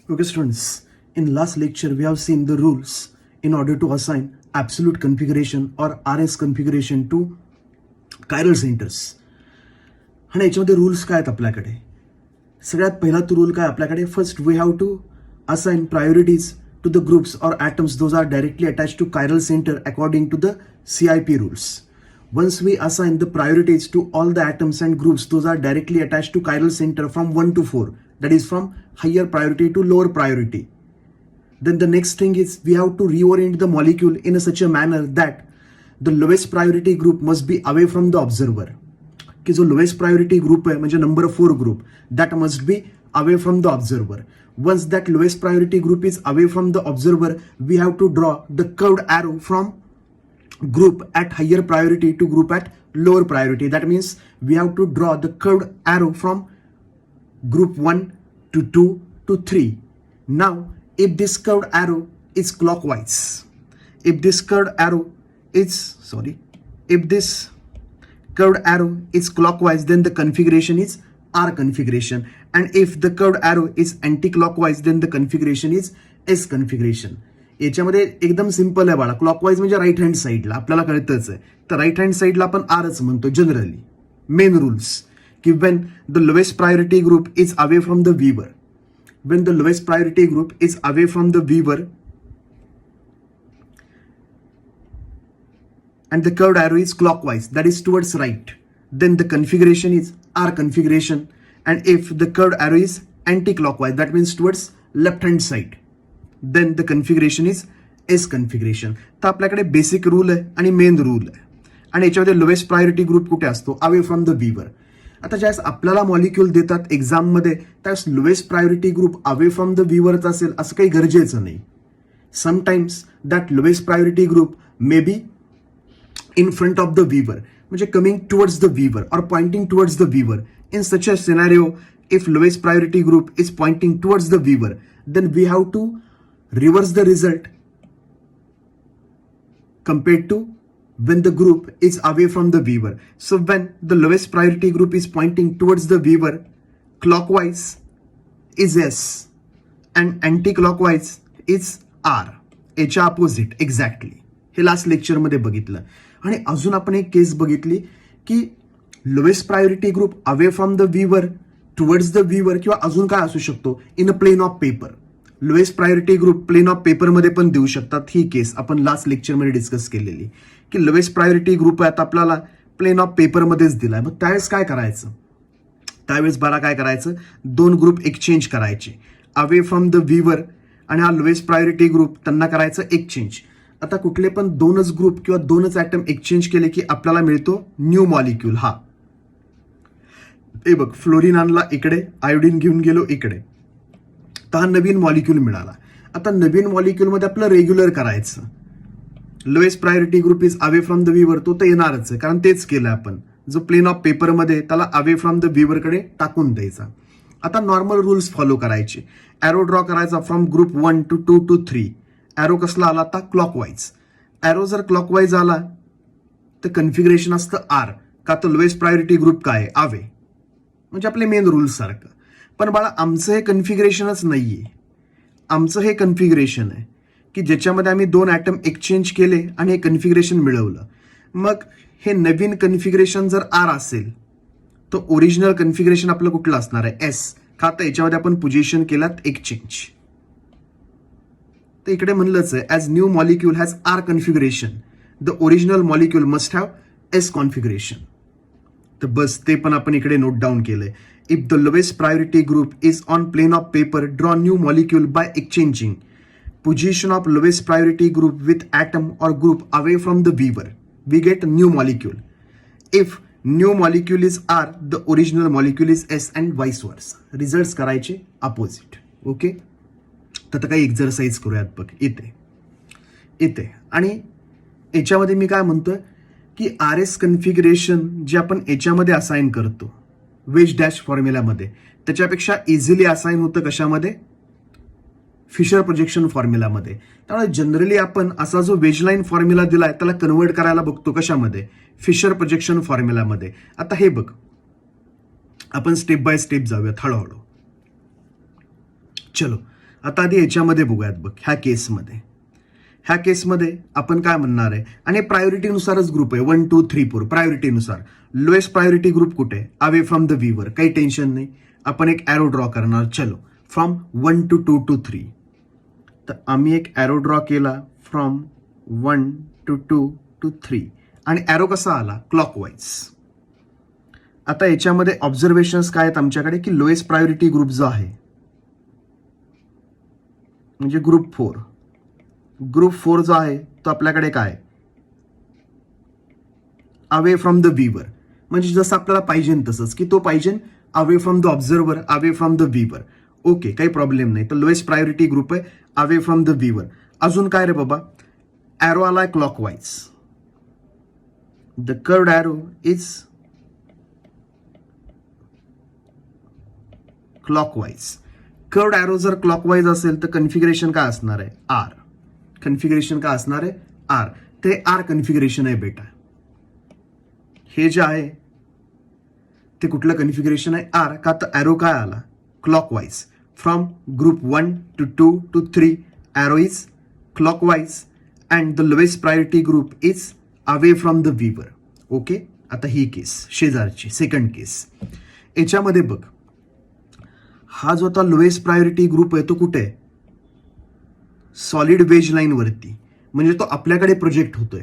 Okay, students, in last lecture we have seen the rules in order to assign absolute configuration or RS configuration to chiral centers. आणि याच्यामध्ये rules काय आहेत आपल्याकडे? सगळ्यात पहिला तो रूल काय आपल्याकडे? First we have to assign priorities to the groups or atoms those are directly attached to chiral center according to the CIP rules. Once we assign the priorities to all the atoms and groups those are directly attached to chiral center from 1 to 4, that is from higher priority to lower priority, then the next thing is we have to reorient the molecule in such a manner that the lowest priority group must be away from the observer. की जो lowest priority group आहे म्हणजे number 4 group, that must be away from the observer. Once that lowest priority group is away from the observer, we have to draw the curved arrow from group at higher priority to group at lower priority. That means we have to draw the curved arrow from group 1 to 2 to 3. Now, if this curved arrow is clockwise, if this curved arrow is clockwise, then the configuration is R configuration, and if the curved arrow is anti-clockwise, then the configuration is S configuration. याच्यामध्ये एकदम simple आहे बाळा. Clockwise म्हणजे right hand साईडला, आपल्याला कळतच आहे. तर राईट हँड साईडला आपण आरच म्हणतो जनरली. मेन रूल्स की Wien the lowest priority group is away from the व्हीवर, when the lowest priority group is away from the viewer and the curved arrow is clockwise, that is towards right, then the configuration is R configuration. And if the curved arrow is anti-clockwise, that means towards left hand side, then the configuration is S configuration. तर आपल्याकडे basic rule आहे आणि main rule आहे. आणि याच्यामध्ये lowest priority group कुठे असतो? Away from the व्हीवर. आता ज्यावेळेस आपल्याला मॉलिक्यूल देतात एक्झाममध्ये त्यावेळेस lowest priority group away from the व्हीवरच असेल असं काही गरजेचं नाही. Sometimes that lowest priority group may be in front of the viewer, म्हणजे coming towards the viewer or pointing towards the viewer. In such a scenario, if lowest priority group is pointing towards the viewer, then we have to reverse the result compared to when the group is away from the viewer. So when the lowest priority group is pointing towards the viewer, clockwise is S and anti-clockwise is R. याच्या opposite exactly. हे last लेक्चरमध्ये बघितलं. आणि अजून आपण एक case बघितली की lowest priority group away from the viewer towards the viewer, किंवा अजून काय असू शकतो in a plane of paper. Lowest priority group plane of पेपरमध्ये पण देऊ शकतात. ही केस आपण लास्ट लेक्चरमध्ये डिस्कस केलेली की लोएस्ट प्रायोरिटी ग्रुप आहे आता आपल्याला प्लेन ऑफ पेपरमध्येच दिलाय. मग त्यावेळेस काय करायचं? त्यावेळेस बारा काय करायचं? दोन ग्रुप एक्सचेंज करायचे अवे फ्रॉम द व्हीवर आणि हा लोएस्ट प्रायोरिटी ग्रुप त्यांना करायचं एक्सचेंज. आता कुठले पण दोनच ग्रुप किंवा दोनच ॲटम एक्सचेंज केले की आपल्याला मिळतो न्यू मॉलिक्यूल. हा हे बघ, फ्लोरीन आणला इकडे, आयोडीन घेऊन गेलो इकडे, तर हा नवीन मॉलिक्यूल मिळाला. आता नवीन मॉलिक्यूलमध्ये आपलं रेग्युलर करायचं. Lowest priority group is away from the व्हीवर, तो तर येणारच आहे कारण तेच केलं आपण. जो प्लेन ऑफ पेपरमध्ये त्याला अवे फ्रॉम द व्हीवरकडे टाकून द्यायचा. आता नॉर्मल रूल्स फॉलो करायचे. ॲरो ड्रॉ करायचा from group 1 to 2 to 3. Arrow कसला आला आता? क्लॉकवाईज. ॲरो जर क्लॉकवाईज आला तर कन्फिगरेशन असतं आर, का तर लोएस्ट प्रायोरिटी ग्रुप काय? अवे. म्हणजे आपले मेन रूल्स सारखं. पण बाळा आमचं हे कन्फिगरेशनच नाहीये. आमचं हे कन्फिगरेशन आहे की ज्याच्यामध्ये आम्ही दोन ॲटम एक्सचेंज केले आणि हे कन्फिगरेशन मिळवलं. मग हे नवीन कन्फिगरेशन जर आर असेल तर ओरिजिनल कन्फिगरेशन आपलं कुठलं असणार आहे? एस. का तर याच्यामध्ये आपण पोझिशन केलात एक्सचेंज. तर इकडे म्हणलंच आहे as new molecule has R configuration, the original molecule must have S configuration. तर बस ते पण आपण इकडे नोट डाऊन केलंय. If the lowest priority group is on plane of paper, draw new molecule by exchanging position of lowest priority group with atom or group away from the viewer, we get new molecule. If new molecule is R, the original molecule is S and vice वर्सा. Result करायचे opposite. Okay, तर काही exercise करूयात बघ इथे. आणि याच्यामध्ये मी काय म्हणतोय की आर एस कन्फिगरेशन जे आपण याच्यामध्ये असाइन करतो वेज डॅश फॉर्म्युलामध्ये, त्याच्यापेक्षा इझिली असाइन होतं कशामध्ये? फिशर प्रोजेक्शन फॉर्म्युलामध्ये. त्यामुळे जनरली आपण असा जो वेजलाईन फॉर्म्युला दिलाय त्याला कन्वर्ट करायला बघतो कशामध्ये? फिशर प्रोजेक्शन फॉर्म्युलामध्ये. आता हे बघ, आपण स्टेप बाय स्टेप जाऊयात हळूहळू. चलो, आता आधी याच्यामध्ये बघूयात बघ, ह्या केसमध्ये आपण काय म्हणणार आहे, आणि प्रायोरिटीनुसारच ग्रुप आहे 1 2 3 4 प्रायोरिटीनुसार. लोएस्ट प्रायोरिटी ग्रुप कुठे आहे, अवे फ्रॉम द व्हीवर, काही टेन्शन नाही. आपण एक ॲरो ड्रॉ करणार, चलो फ्रॉम 1 to 2 to 3. तर आम्ही एक ॲरो ड्रॉ केला फ्रॉम 1 to 2 to 3 आणि ॲरो कसा आला, क्लॉकवाईज. आता याच्यामध्ये ऑब्झर्वेशन्स काय आहेत आमच्याकडे, की लोएस्ट प्रायोरिटी ग्रुप जो आहे म्हणजे ग्रुप 4 जो आहे तो आपल्याकडे काय, अवे फ्रॉम द व्हीवर, म्हणजे जसं आपल्याला पाहिजे तसंच, की तो पाहिजे away from the observer, away from the viewer. Okay, काही प्रॉब्लेम नाही. तर लोएस्ट प्रायोरिटी ग्रुप आहे अवे फ्रॉम द व्हीवर. अजून काय रे बाबा, ॲरो आलाय clockwise. The curved arrow is clockwise. Curved arrow जर क्लॉकवाईज असेल तर कन्फिगरेशन काय असणार आहे, आर. कन्फिगरेशन काय असणार आहे, आर. ते आर कन्फिगरेशन आहे बेटा. हे जे आहे ते कुठलं कन्फिगरेशन आहे, आर. का तर ॲरो काय आला, clockwise. From group 1 to 2 to 3 arrow is clockwise and the lowest priority group is away from the viewer. Okay, आता ही केस शेजारची सेकंड केस. याच्यामध्ये बघ, हा जो आता लोएस्ट प्रायोरिटी ग्रुप आहे तो कुठे आहे, सॉलिड वेज लाईन वरती, म्हणजे तो आपल्याकडे प्रोजेक्ट होतोय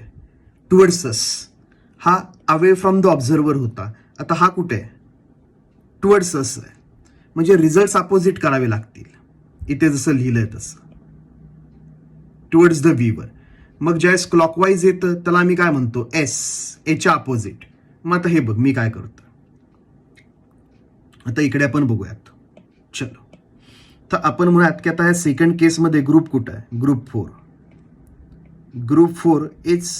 टुवर्ड्स अस. हा अवे फ्रॉम द ऑब्झर्वर होता, आता हा कुठे आहे, टुवर्ड्स अस आहे. म्हणजे रिझल्ट अपोजिट करावे लागतील. इथे जसं लिहिलंय तसं टुवर्ड्स द व्हीवर. मग ज्यावेळेस क्लॉकवाईज येतं त्याला आम्ही काय म्हणतो, एस, एच्या अपोजिट. मग आता हे बघ मी काय करतो, आता इकडे आपण बघूयात. चलो, तर आपण म्हणूयात की आता या सेकंड केसमध्ये ग्रुप कुठं आहे, group 4. Group 4 is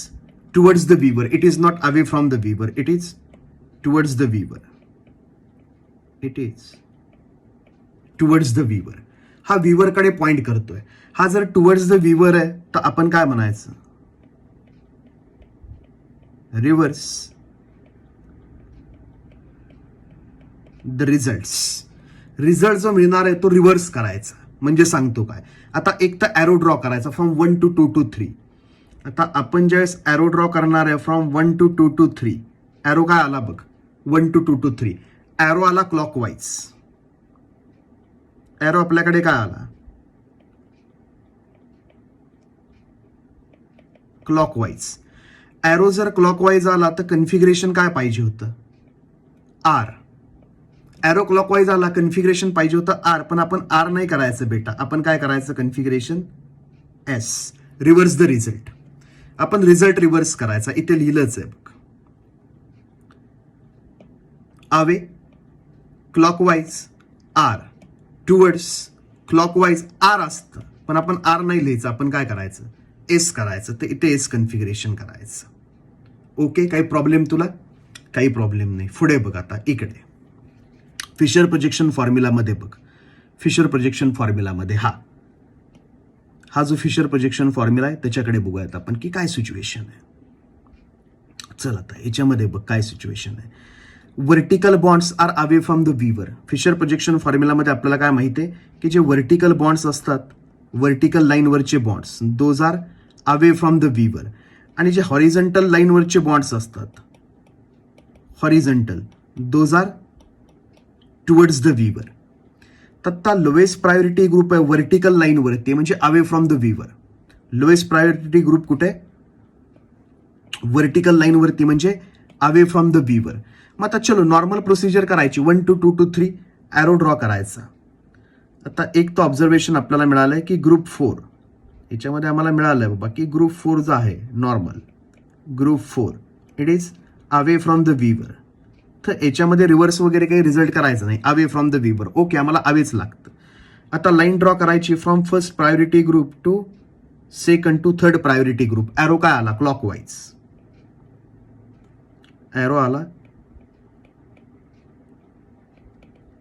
towards the viewer. It is not away from the viewer, it is towards the viewer. It is towards the viewer. हा व्हीवर कडे पॉइंट करतोय. हा जर टुवर्ड्स द व्हीवर आहे तर आपण काय म्हणायचं, रिव्हर्स द रिझल्ट जो मिळणार आहे तो रिव्हर्स करायचा. म्हणजे सांगतो काय, आता एक तर ॲरो ड्रॉ करायचा फ्रॉम 1 to 2 to 3. आता आपण ज्यावेळेस ॲरो ड्रॉ करणार आहे फ्रॉम 1 to 2 to 3, ॲरो काय आला बघ, 1 to 2 to 3. ॲरो आला क्लॉकवाईज. ॲरो आपल्याकडे काय आला, क्लॉकवाईज. ॲरो जर क्लॉकवाईज आला तर कन्फिगरेशन काय पाहिजे होतं, आर. ॲरो क्लॉकवाईज आला, कन्फिगरेशन पाहिजे होतं आर, पण आपण आर नाही करायचं बेटा. आपण काय करायचं, configuration S. Reverse the result. आपण रिझल्ट रिव्हर्स करायचा. इथे लिहिलंच आहे बघ, away clockwise R, towards clockwise R असतं, पण आपण आर नाही लिहायचं. आपण काय करायचं, एस करायचं. तर इथे एस कन्फिगरेशन करायचं. ओके, काही प्रॉब्लेम तुला, काही प्रॉब्लेम नाही. पुढे बघ, आता इकडे फिशर प्रोजेक्शन फॉर्म्युलामध्ये बघ. फिशर प्रोजेक्शन फॉर्म्युलामध्ये हा जो फिशर प्रोजेक्शन फॉर्म्युला आहे त्याच्याकडे बघूयात आपण की काय सिच्युएशन आहे. चल आता याच्यामध्ये बघ काय सिच्युएशन आहे. Vertical bonds are away from the viewer. Fischer projection फॉर्म्युलामध्ये आपल्याला काय माहिती आहे की जे वर्टिकल बॉन्ड्स असतात, वर्टिकल लाईनवरचे bonds, those are away from the viewer. आणि जे हॉरिझॉन्टल लाईनवरचे बॉन्ड्स असतात, horizontal, those are towards the viewer. तर लोएस्ट प्रायोरिटी ग्रुप आहे वर्टिकल लाईनवरती, म्हणजे away from the viewer. Lowest priority group कुठे, वर्टिकल लाईनवरती, म्हणजे अवे फ्रॉम द व्हीवर. मग आता चलो नॉर्मल प्रोसिजर करायची, 1 to 2 to 3 ॲरो ड्रॉ करायचा. आता एक तर ऑब्झर्वेशन आपल्याला मिळालंय की ग्रुप 4 याच्यामध्ये आम्हाला मिळालंय बाबा की ग्रुप 4 जो आहे normal, group 4 it is away from the viewer. तर याच्यामध्ये रिव्हर्स वगैरे काही रिझल्ट करायचं नाही, away from the viewer. Okay, आम्हाला अवेच लागतं. आता लाईन ड्रॉ करायची from first priority group to second to third priority group. Arrow काय आला, क्लॉकवाईज. ॲरो आला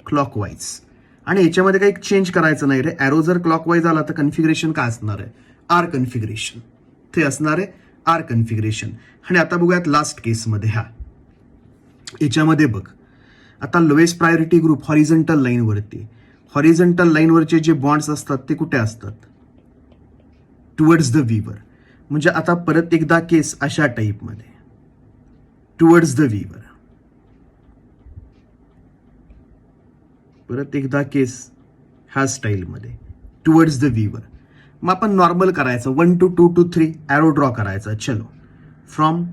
क्लॉकवाईज. आणि याच्यामध्ये काही चेंज करायचं नाही रे. ॲरो जर क्लॉकवाईज आला तर कन्फिगरेशन काय असणार आहे, आर कन्फिगरेशन. ते असणार आहे आर कन्फिगरेशन. आणि आता बघूयात लास्ट केसमध्ये. याच्यामध्ये बघ, आता लोएस्ट प्रायोरिटी ग्रुप हॉरिझॉन्टल लाईनवरती, हॉरिझॉन्टल लाईनवरचे जे बॉन्ड्स असतात ते कुठे असतात? टुवर्ड्स द व्हीवर. म्हणजे आता परत एकदा केस अशा टाईपमध्ये टुवर्ड्स द व्हीवर. परत एकदा केस ह्या स्टाईलमध्ये टुवर्ड्स द व्हीवर. मग आपण नॉर्मल करायचं 1 to 2 to 3 ॲरो ड्रॉ करायचा. चलो फ्रॉम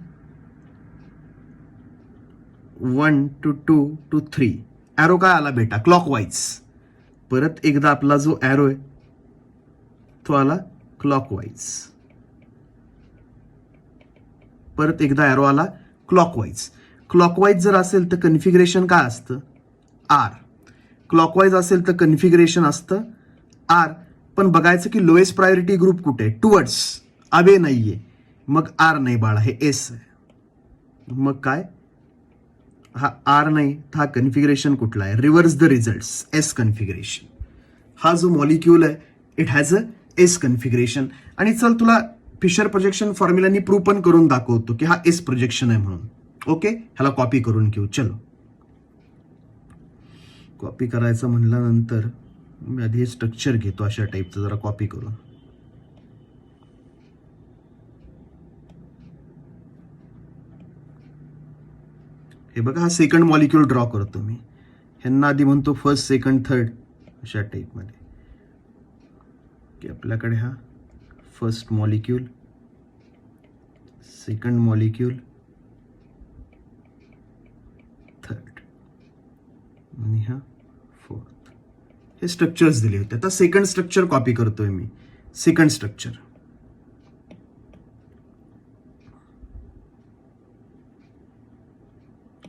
1 to 2 to 3 ॲरो काय आला बेटा? क्लॉकवाईज. परत एकदा आपला जो ॲरो आहे तो आला क्लॉकवाईज. परत एकदा ॲरो आला क्लॉकवाईज. क्लॉकवाईज जर असेल तर कन्फिगरेशन काय असतं? आर. क्लॉकवाईज असेल तर कन्फिगरेशन असतं आर. पण बघायचं की लोएस्ट प्रायोरिटी ग्रुप कुठे? टुवर्ड्स, अवे नाहीये. मग आर नाही बाळा, हे एस आहे. मग काय? हा आर नाही तर हा कन्फिगरेशन कुठला आहे? Reverse the results, S configuration. हा जो मॉलिक्यूल आहे it has a S configuration. आणि चल तुला फिशर प्रोजेक्शन फॉर्म्युलानी प्रूव्ह पण करून दाखवतो की हा एस प्रोजेक्शन आहे म्हणून. ओके, ह्याला कॉपी करून घेऊ. चलो, कॉपी करायचं म्हणल्यानंतर मी आधी हे स्ट्रक्चर घेतो अशा टाईपचं जरा कॉपी करून. हे बघा, हा सेकंड मॉलिक्यूल ड्रॉ करतो मी. ह्यांना आधी म्हणतो फर्स्ट, सेकंड, थर्ड अशा टाईपमध्ये की आपल्याकडे हा first molecule, second molecule, third आणि हा फोर्थ. हे स्ट्रक्चर्स दिले होते. आता सेकंड स्ट्रक्चर कॉपी करतोय मी. सेकंड स्ट्रक्चर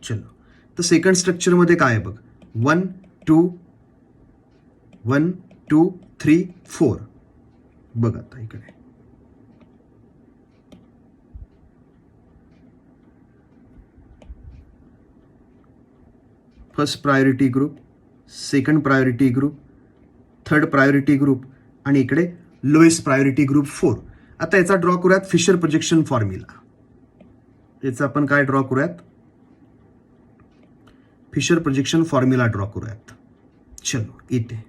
चलो, तर सेकंड स्ट्रक्चर मध्ये काय आहे बघ? 1 2 1 2 3 4. बघ आता इकडे first priority group, second priority group, third priority group आणि इकडे लोएस्ट प्रायोरिटी ग्रुप 4. आता याचा ड्रॉ करूयात फिशर प्रोजेक्शन फॉर्म्युला. याचा आपण काय ड्रॉ करूयात? फिशर प्रोजेक्शन फॉर्म्युला ड्रॉ करूयात. चलो, इथे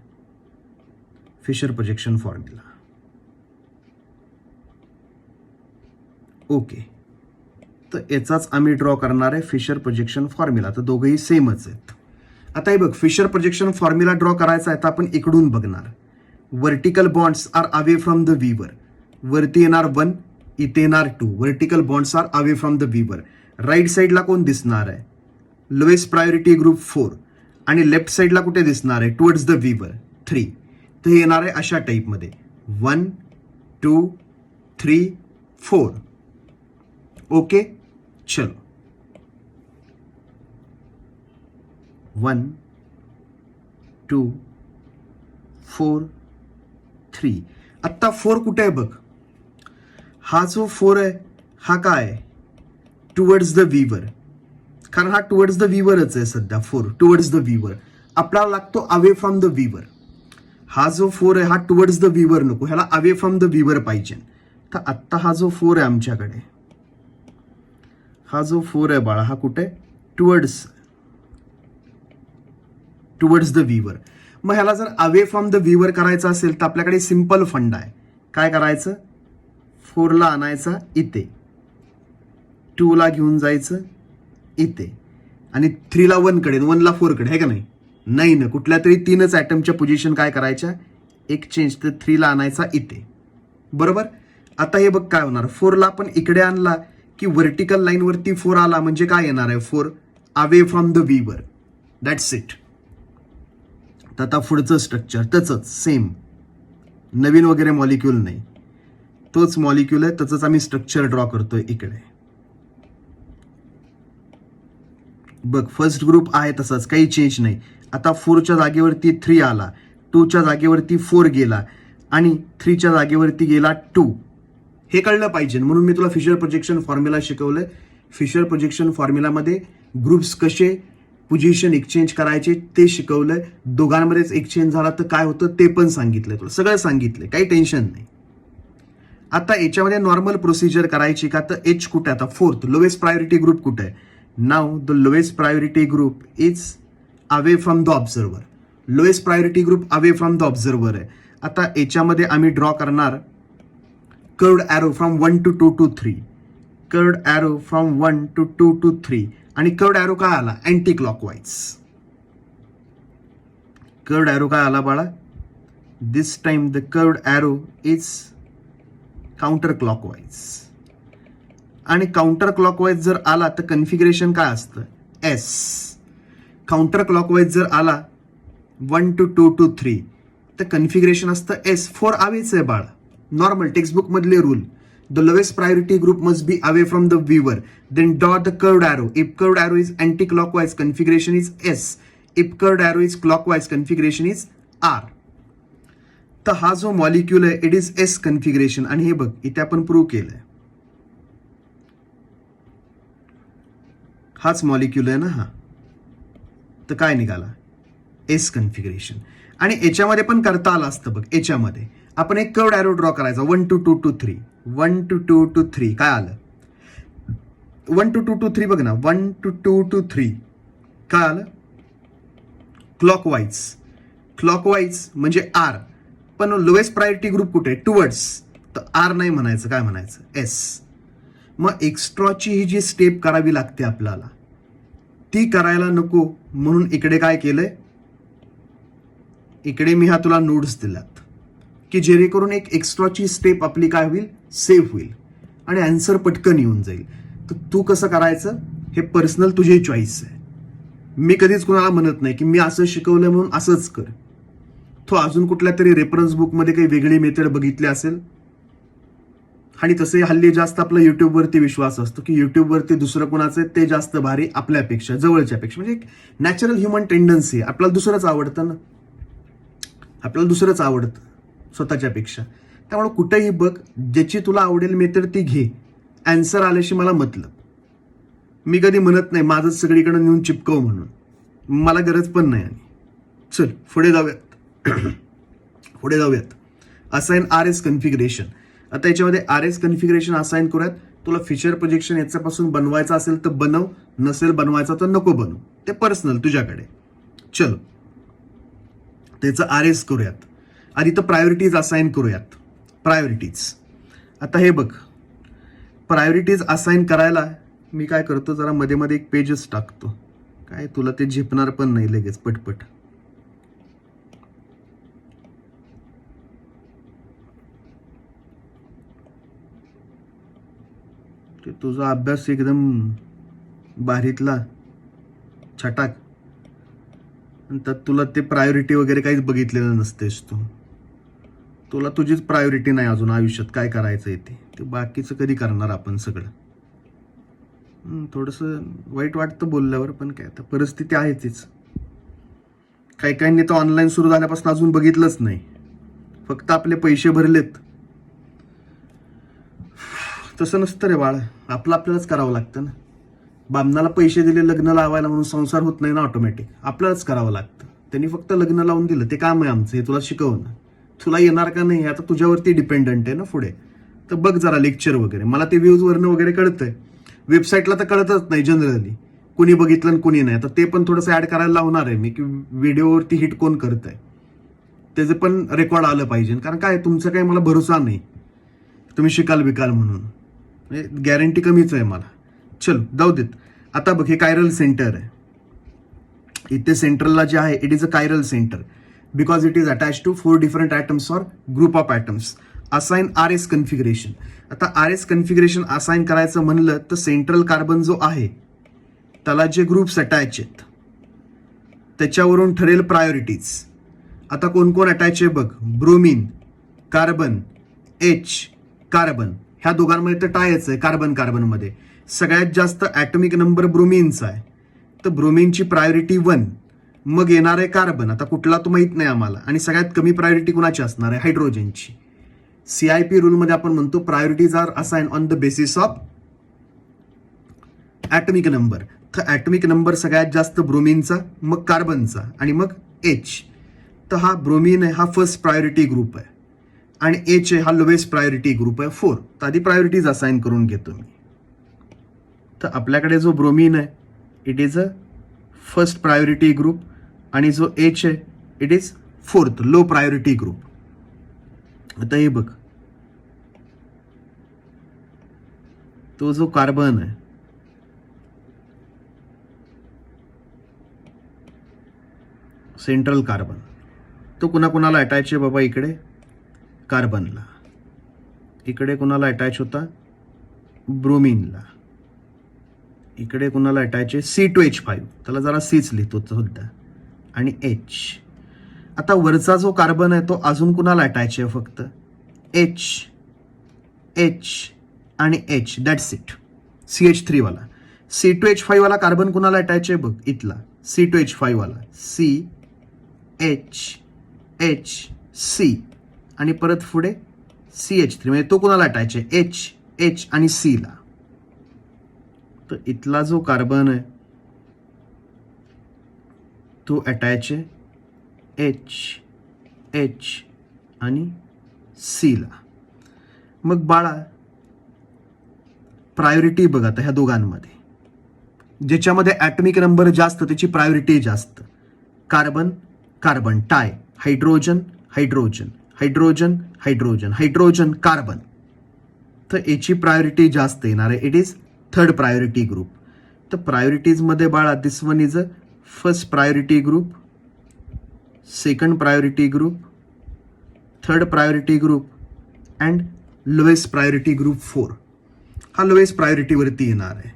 फिशर प्रोजेक्शन फॉर्म्युला. ओके, तर याचाच आम्ही ड्रॉ करणार आहे फिशर प्रोजेक्शन फॉर्म्युला. तर दोघंही सेमच आहेत. आता हे बघ, फिशर प्रोजेक्शन फॉर्म्युला ड्रॉ करायचा आहे तर आपण इकडून बघणार. Vertical bonds are away from the viewer. वरती येणार 1, इथे येणार 2. Vertical bonds are away from the viewer. Right साईडला कोण दिसणार आहे? Lowest priority group 4. आणि लेफ्ट साईडला कुठे दिसणार आहे? टुवर्ड्स द व्हीवर 3. तर हे येणार आहे अशा टाईपमध्ये 1 2 3 4. ओके, चलो 1 2 4 3. आत्ता 4 कुठे आहे बघ? हा जो 4 आहे हा काय? टुवर्ड्स द व्हीवर. कारण हा टुवर्ड्स द व्हीवरच आहे सध्या. 4 टुवर्ड्स द व्हीवर. आपल्याला लागतो अवे फ्रॉम द व्हीवर. हा जो 4 आहे हा टुवर्ड्स द व्हीवर नको, ह्याला अवे फ्रॉम द व्हीवर पाहिजे. तर आत्ता हा जो 4 आहे आमच्याकडे, हा जो 4 आहे बाळा, हा कुठे? टुवर्ड्स द व्हीवर. मग ह्याला जर अवे फ्रॉम द व्हीवर करायचं असेल तर आपल्याकडे सिंपल फंडा आहे. काय करायचं? 4 ला आणायचा इथे, 2 ला घेऊन जायचं इथे आणि 3 ला 1 कडे, 1 ला 4 कडे, आहे का नाही? नाही ना, कुठल्या तरी 3च ॲटमच्या पोझिशन काय करायच्या? एक चेंज. तर 3 ला आणायचा इथे. बरोबर. आता हे बघ काय होणार? 4 ला आपण इकडे आणला की व्हर्टिकल लाईन वरती 4 आला म्हणजे काय येणार आहे? 4 अवे फ्रॉम द व्हीवर. That's it. तर आता पुढचं स्ट्रक्चर तसंच सेम, नवीन वगैरे मॉलिक्यूल नाही, तोच मॉलिक्यूल आहे, तसंच आम्ही स्ट्रक्चर ड्रॉ करतोय इकडे. बघ, फर्स्ट ग्रुप आहे तसाच, काही चेंज नाही. आता 4च्या जागेवरती 3 आला, 2च्या जागेवरती 4 गेला आणि 3च्या जागेवरती गेला 2. हे कळलं पाहिजे म्हणून मी तुला फिशर प्रोजेक्शन फॉर्म्युला शिकवलंय. फिशर प्रोजेक्शन फॉर्म्युलामध्ये ग्रुप्स कसे पोझिशन एक्सचेंज करायचे ते शिकवलंय. दोघांमध्येच एक्सचेंज झाला तर काय होतं ते पण सांगितलंय तुला, सगळं सांगितलंय, काही टेन्शन नाही. आता याच्यामध्ये नॉर्मल प्रोसिजर करायची का? तर एच कुठे? आता 4th लोएस्ट प्रायोरिटी ग्रुप कुठे आहे? नाव the lowest priority group is away from the observer. Lowest priority group away from the observer आहे. आता याच्यामध्ये आम्ही ड्रॉ करणार curved arrow from 1 to 2 to 3, curved arrow from 1 to 2 to 3. आणि curved arrow काय आला? Anti clockwise. कर्व्ड ॲरो काय आला बाळा? This time the curved arrow is counter clockwise. आणि काउंटर क्लॉकवाईज जर आला तर कन्फिगरेशन काय असतं? एस. काउंटर क्लॉकवाईज जर आला 1 to 2 to 3 तर कन्फिगरेशन असतं एस. 4 अवेच आहे बाळा. नॉर्मल टेक्स्टबुक मधले rule. The lowest priority group must be away from the viewer. Then draw the curved arrow. If curved arrow is anti clockwise configuration is S. If curved arrow is clockwise configuration is R. तर हा जो molecule आहे it is S configuration. आणि हे बघ इथे आपण prove केलंय. हाच मॉलिक्यूल आहे ना हा. तर काय निघाला? S configuration. आणि याच्यामध्ये पण करता आलं असतं बघ. याच्यामध्ये आपण एक कर्व्ड ॲरो ड्रॉ करायचा 1 to 2 to 3. 1 to 2 to 3 काय आलं? 1 to 2 to 3 बघ ना. 1 to 2 to 3 काय आलं? क्लॉकवाईज. क्लॉकवाईज म्हणजे आर. पण लोएस्ट प्रायोरिटी ग्रुप कुठे? टुवर्ड्स. तर आर नाही म्हणायचं, काय म्हणायचं? एस. मग एक्स्ट्राची ही जी स्टेप करावी लागते आपल्याला ती करायला नको म्हणून इकडे काय केलंय? इकडे मी हा तुला नोट्स दिलात की जेणेकरून एक एक्स्ट्राची स्टेप आपली काय होईल? सेव्ह होईल आणि आन्सर पटकन येऊन जाईल. तर तू कसं करायचं हे पर्सनल तुझी चॉईस आहे. मी कधीच कुणाला म्हणत नाही की मी असं शिकवलं म्हणून असंच कर. तो अजून कुठल्या तरी रेफरन्स बुकमध्ये काही वेगळी मेथड बघितली असेल. आणि तसे हल्ली जास्त आपला युट्यूबवरती विश्वास असतो की युट्यूबवरती दुसरं कोणाचं आहे ते जास्त भारी आपल्यापेक्षा, जवळच्यापेक्षा. म्हणजे एक नॅचरल ह्युमन टेंडन्सी आहे. आपल्याला दुसरंच आवडतं ना. आपल्याला दुसरंच आवडतं स्वतःच्यापेक्षा. त्यामुळे कुठेही बघ, ज्याची तुला आवडेल मेथड ती घे. अँसर आल्याशी मला मतलब. मी कधी म्हणत नाही माझंच सगळीकडे नेऊन चिपकव म्हणून. मला गरज पण नाही. आणि चल पुढे जाऊयात. Assign R S configuration. आता याच्यामध्ये आर एस कन्फिगरेशन असाइन करूयात. तुला फीचर प्रोजेक्शन याच्यापासून बनवायचं असेल तर बनव, नसेल बनवायचा तर नको बनवू. ते पर्सनल तुझ्याकडे. चलो त्याचं आर एस करूयात. आधी तर प्रायोरिटीज असाइन करूयात. प्रायोरिटीज. आता हे बघ, प्रायोरिटीज असाइन करायला मी काय करतो, जरा मध्ये मध्ये एक पेजच टाकतो. काय तुला ते झेपणार पण नाही लगेच पटपट. ते तुझा अभ्यास एकदम भारीतला छटाक. आणि त्यात तुला ते प्रायोरिटी वगैरे काहीच बघितलेलं नसतेस तू. तुला तुझीच प्रायोरिटी नाही अजून आयुष्यात काय करायचं आहे ते बाकीचं कधी करणार आपण सगळं. थोडंसं वाईट वाटतं बोलल्यावर, पण काय आता परिस्थिती आहे तीच. काही काहींनी तर ऑनलाईन सुरू झाल्यापासून अजून बघितलंच नाही, फक्त आपले पैसे भरलेत. तसं नसतं रे बाळ. आपल्यालाच करावं लागतं ना. बामणाला पैसे दिले लग्न लावायला म्हणून संसार होत नाही ना ऑटोमॅटिक. आपल्यालाच करावं लागतं. त्यांनी फक्त लग्न लावून दिलं, ते काम आहे आमचं. हे तुला शिकवणं. तुला येणार का नाही आता तुझ्यावरती डिपेंडंट आहे ना पुढे. तर बघ जरा लेक्चर वगैरे. मला ते व्ह्यूजवरनं वगैरे कळतंय. वेबसाईटला तर कळतच नाही जनरली कुणी बघितलं आणि कुणी नाही. तर ते पण थोडंसं ऍड करायला लावणार आहे मी की व्हिडिओवरती हिट कोण करतंय त्याचं पण रेकॉर्ड आलं पाहिजे. कारण काय तुमचं काही मला भरोसा नाही तुम्ही शिकाल बिकाल म्हणून. गॅरंटी कमीच आहे मला. चलो जाऊ देत. आता बघ हे कायरल सेंटर आहे. इथे सेंट्रलला जे आहे it is a chiral centre because it is attach to 4 different atoms or group of atoms. Assign R S configuration. आता आर एस कन्फिगरेशन असाइन करायचं म्हणलं तर सेंट्रल कार्बन जो आहे त्याला जे ग्रुप्स अटॅच आहेत त्याच्यावरून ठरेल प्रायोरिटीज. आता कोण कोण अटॅच आहे बघ. Bromine, carbon, H, carbon. ह्या दोघांमध्ये तर टायच आहे. कार्बन कार्बनमध्ये सगळ्यात जास्त ॲटॉमिक नंबर ब्रोमीनचा आहे. तर ब्रोमीनची प्रायोरिटी 1. मग येणार आहे कार्बन. आता कुठला तो माहित नाही आम्हाला. आणि सगळ्यात कमी प्रायोरिटी कुणाची असणार आहे? हायड्रोजनची. CIP रूलमध्ये आपण म्हणतो priorities are assign on the basis of atomic number. तर ॲटॉमिक नंबर सगळ्यात जास्त ब्रोमीनचा, मग कार्बनचा आणि मग एच. तर हा ब्रोमीन आहे हा फर्स्ट प्रायोरिटी ग्रुप आहे आणि एच आहे हा लोवेस्ट प्रायोरिटी ग्रुप आहे 4. तर आधी प्रायोरिटीज असाइन करून घेतो मी. तर आपल्याकडे जो ब्रोमीन आहे it is a first priority group आणि जो एच आहे it is fourth low priority group. आता हे बघ, तो जो कार्बन आहे सेंट्रल कार्बन, तो कुणाला अटॅच आहे बाबा? इकडे कार्बनला, इकडे कुणाला अटॅच होता? ब्रोमिनला, इकडे कुणाला अटॅच आहे? C2H5, त्याला जरा सीच लिहितो सुद्धा, आणि H. आता वरचा जो कार्बन आहे तो अजून कुणाला अटॅच आहे? फक्त H आणि H, दॅट्स इट. CH3 वाला. C2H5 वाला कार्बन कुणाला अटॅच आहे? बघ इथला C2H5 वाला, CHC, आणि परत पुढे CH3, म्हणजे तो कुणाला अटॅच आहे? H आणि C ला. तर इथला जो कार्बन आहे तो अटॅच आहे H आणि C ला. मग बाळा प्रायोरिटी बघ आता ह्या दोघांमध्ये, ज्याच्यामध्ये ॲटॉमिक नंबर जास्त त्याची प्रायोरिटी जास्त. Carbon carbon, tie, hydrogen hydrogen, hydrogen hydrogen, hydrogen carbon, तर याची प्रायोरिटी जास्त येणार आहे. It is third priority group. तर प्रायोरिटीजमध्ये बाळा this one is a first priority group, second priority group, third priority group and lowest priority group 4. हा lowest प्रायोरिटीवरती येणार आहे.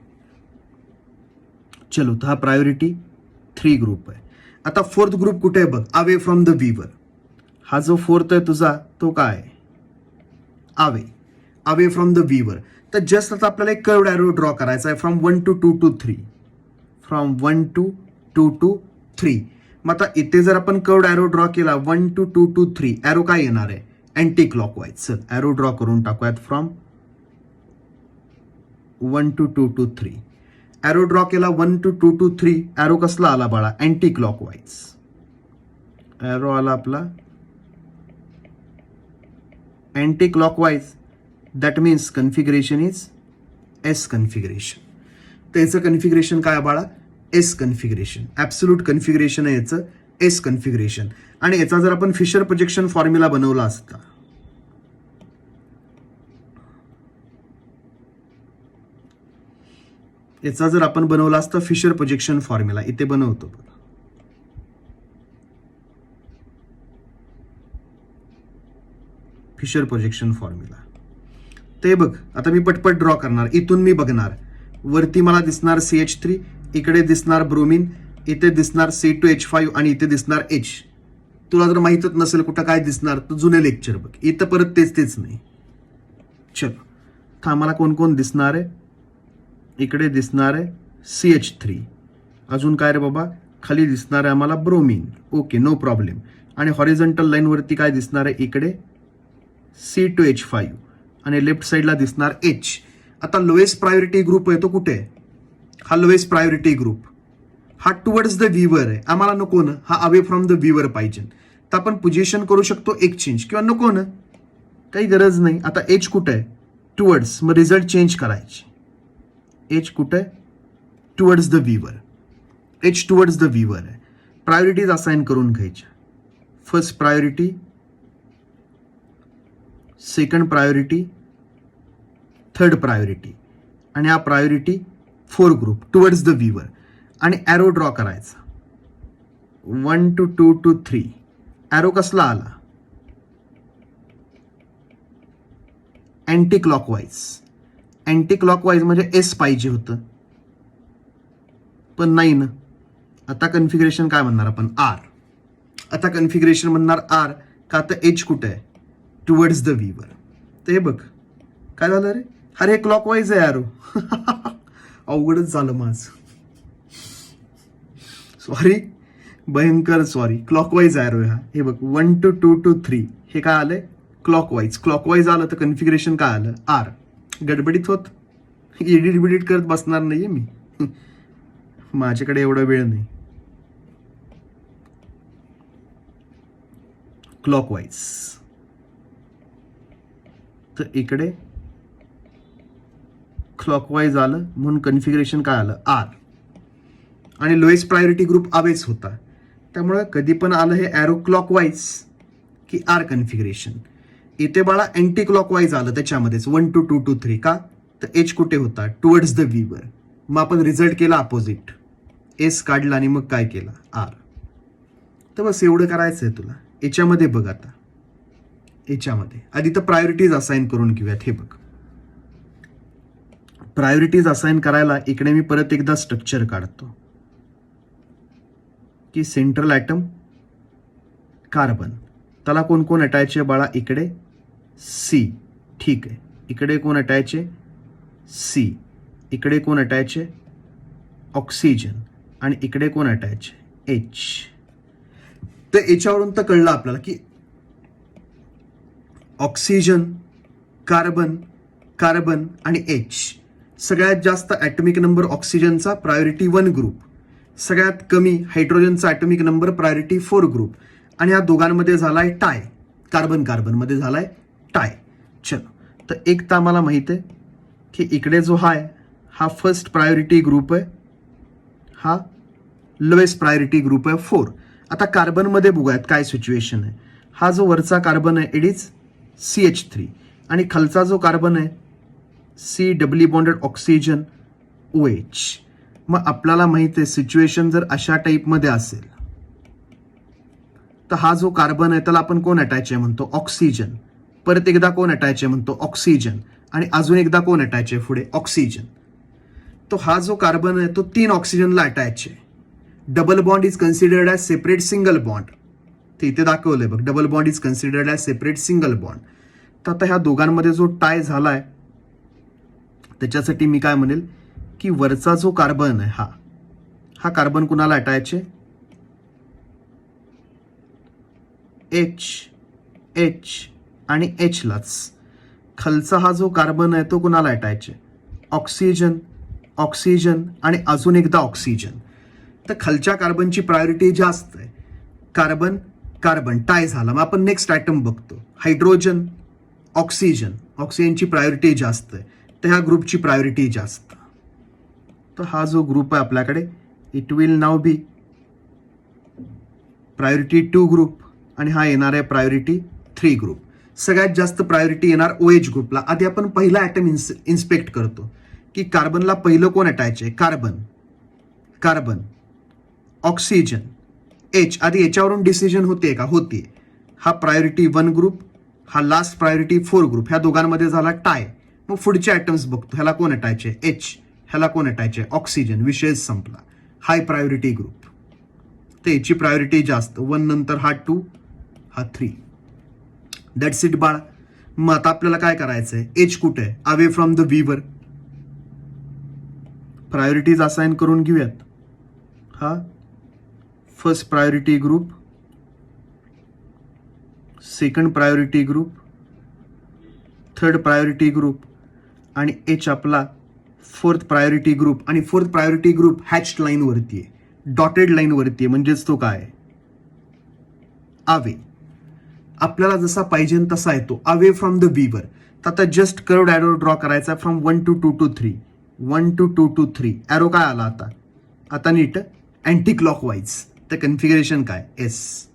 चलो, तर हा प्रायोरिटी 3 ग्रुप आहे. आता फोर्थ ग्रुप कुठे आहे बघ? अवे फ्रॉम द वीवर. हा जो फोर्थ आहे तुझा तो काय? अवे फ्रॉम द वीवर. तर जस्ट आता आपल्याला एक कर्व्ड एरो ड्रॉ करायचा आहे from 1 to 2 to 3, from 1 to 2 to 3. मग आता इथे जर आपण कर्व्ड एरो ड्रॉ केला 1 to 2 to 3, एरो काय येणार आहे? Anti clockwise. चल एरो ड्रॉ करून टाकूयात from 1 to 2 to 3. Arrow draw केला 1 to 2 to 3, एरो कसला आला बाळा? Anti clockwise. एरो आला आपला anti clockwise. That means configuration is S configuration. त्याचं कन्फिगरेशन काय बाळा? S configuration. ॲब्सोल्यूट कन्फिगरेशन आहे याचं एस कन्फिगरेशन. आणि याचा जर आपण फिशर प्रोजेक्शन फॉर्म्युला बनवला असता, याचा जर आपण बनवला असता फिशर प्रोजेक्शन फॉर्म्युला, इथे बनवतो बघा. फिशर प्रोजेक्शन फॉर्म्युला ते बघ. आता मी पटपट ड्रॉ करणार. इथून मी बघणार, वरती मला दिसणार CH3, इकडे दिसणार ब्रोमिन, इथे दिसणार C2H5 आणि इथे दिसणार H. तुला जर माहीतच नसेल कुठं काय दिसणार तर जुने लेक्चर बघ. इथं परत तेच नाही. चलो, तर आम्हाला कोण कोण दिसणार आहे? इकडे दिसणार आहे CH3, अजून काय रे बाबा? खाली दिसणार आहे आम्हाला ब्रोमिन. Okay, no problem. आणि हॉरिझॉन्टल लाईनवरती काय दिसणार आहे? इकडे C2H5 आणि लेफ्ट साईडला दिसणार H. आता लोएस्ट प्रायोरिटी ग्रुप आहे तो कुठे आहे? हा लोएस्ट प्रायोरिटी ग्रुप हा टुवर्ड्स द व्हीवर आहे. आम्हाला नको ना, हा अवे फ्रॉम द व्हीवर पाहिजे. तर आपण पोझिशन करू शकतो एक्सचेंज, किंवा नको ना, काही गरज नाही. आता H कुठे आहे? टुवर्ड्स. मग रिझल्ट चेंज करायचे. H कुठे आहे? टुवर्ड्स द व्हीवर. H टुवर्ड्स द व्हीवर आहे. प्रायोरिटीज असाइन करून घ्यायच्या. First priority, second priority, third priority, आणि हा priority 4 group towards the viewer. आणि एरो ड्रॉ करायचा 1 to 2 to 3. एरो कसला आला? Anti clockwise. अँटी क्लॉकवाईज म्हणजे एस पाहिजे होतं, पण नाही ना. आता कन्फिगरेशन काय म्हणणार आपण? आर. आता कन्फिगरेशन म्हणणार आर का? आता H कुठे आहे? टुवर्ड्स द व्हीवर. ते बघ काय झालं रे? अरे क्लॉकवाईज आहे एरो. अवघडच झालं माझं, सॉरी, भयंकर सॉरी. क्लॉकवाईज एरो हा. हे बघ 1 to 2 to 3 हे काय आलंय? क्लॉकवाईज. क्लॉकवाईज आलं तर कन्फिगरेशन काय आलं? आर. गडबडीत होत, एडिट करत बसणार नाहीये मी. माझ्याकडे एवढा वेळ नाही. क्लॉकवाईज. तर इकडे क्लॉकवाईज आलं म्हणून कन्फिगरेशन काय आलं? आर. आणि लोएस्ट प्रायोरिटी ग्रुप अवेच होता. त्यामुळे कधी पण आलं हे ॲरो क्लॉकवाईज की आर कन्फिगरेशन. इथे बाळा अँटी क्लॉकवाईज आलं त्याच्यामध्येच 1 2 2 2 3 का तर एच कुठे होता टुवर्ड्स द व्हीवर. मग आपण रिझल्ट केला अपोजिट, एस काढला आणि मग काय केला आर. तर बस एवढं करायचं आहे तुला. याच्यामध्ये बघ आता, याच्यामध्ये आधी तर प्रायोरिटीज असाइन करून घेऊयात. हे बघ प्रायोरिटीज असाइन करायला इकडे मी परत एकदा स्ट्रक्चर काढतो की सेंट्रल ॲटम कार्बन, त्याला कोण कोण अटॅच आहे बाळा इकडे सी, ठीक आहे. इकडे कोण अटॅच आहे सी, इकडे कोण अटॅच आहे ऑक्सिजन आणि इकडे कोण अटॅच आहे एच. तर याच्यावरून तर कळलं आपल्याला की ऑक्सिजन, कार्बन, कार्बन आणि एच सगळ्यात जास्त ॲटॉमिक नंबर ऑक्सिजनचा प्रायोरिटी 1 ग्रुप, सगळ्यात कमी हायड्रोजनचा ॲटॉमिक नंबर प्रायोरिटी 4 ग्रुप आणि या दोघांमध्ये झालाय टाय, कार्बन कार्बनमध्ये झालाय टाय. चलो, तर एक तर आम्हाला माहित आहे की इकडे जो आहे हा फर्स्ट प्रायोरिटी ग्रुप आहे, हा लोएस्ट प्रायोरिटी ग्रुप आहे 4. आता कार्बनमध्ये बघूयात काय सिच्युएशन आहे. हा जो वरचा कार्बन आहे इट इज CH3 आणि खालचा जो कार्बन आहे C doubly bonded oxygen OH. मग आपल्याला माहित आहे सिच्युएशन जर अशा टाईपमध्ये असेल तर हा जो कार्बन आहे त्याला आपण कोण अटॅच आहे म्हणतो ऑक्सिजन, परत एकदा कोण अटॅच आहे म्हणतो ऑक्सिजन आणि अजून एकदा कोण अटॅच आहे पुढे ऑक्सिजन. तो हा जो कार्बन आहे तो 3 ऑक्सिजनला अटॅच आहे. Double bond is considered as separate single bond. ते इथे दाखवलंय बघ, double bond is considered as separate single bond. तर आता ह्या दोघांमध्ये जो टाय झालाय त्याच्यासाठी मी काय म्हणेल की वरचा जो कार्बन आहे हा कार्बन कुणाला अटॅच आहे एच आणि एचलाच. खालचा हा जो कार्बन आहे तो कुणाला अटॅच आहे ऑक्सिजन, ऑक्सिजन आणि अजून एकदा ऑक्सिजन. तर खालच्या कार्बनची प्रायोरिटी जास्त आहे. कार्बन कार्बन टाय झाला. मग आपण नेक्स्ट आयटम बघतो हायड्रोजन, ऑक्सिजन, ऑक्सिजनची प्रायोरिटी जास्त आहे तर ह्या ग्रुपची प्रायोरिटी जास्त. तर हा जो ग्रुप आहे आपल्याकडे it will now be priority 2 group आणि हा येणार आहे प्रायोरिटी 3 ग्रुप. सगळ्यात जास्त प्रायोरिटी येणार OH ग्रुपला. आधी आपण पहिला ॲटम इन्स्पेक्ट करतो की कार्बनला पहिलं कोण अटॅच आहे कार्बन, कार्बन, ऑक्सिजन, एच. आधी याच्यावरून डिसिजन होते का होते. हा प्रायोरिटी 1 ग्रुप, हा लास्ट प्रायोरिटी 4 ग्रुप, ह्या दोघांमध्ये झाला टाय. मग पुढचे आयटम्स बघतो, ह्याला कोण अटॅच आहे एच, ह्याला कोण अटॅच आहे ऑक्सिजन, विषय संपला. हाय प्रायोरिटी ग्रुप तर याची प्रायोरिटी जास्त. 1 नंतर हा 2, हा 3. दॅट्स इट बाळा. मग आता आपल्याला काय करायचं आहे, एच कुठे आहे अवे फ्रॉम द व्हीवर. प्रायोरिटीज असाइन करून घेऊयात. हा first priority group, second priority group, third priority group आणि एच आपला फोर्थ प्रायोरिटी ग्रुप. आणि फोर्थ प्रायोरिटी ग्रुप हॅच्ड लाईन वरती आहे, डॉटेड लाईन वरती आहे, म्हणजेच तो काय अवे. आपल्याला जसा पाहिजे तसा येतो अवे फ्रॉम द व्हीवर. तर आता जस्ट कर्व्ड ॲरो ड्रॉ करायचा from 1 to 2 to 3, 1 to 2 to 3. Arrow काय आला आता नीट अँटी क्लॉकवाईज. तर कन्फिगरेशन काय S.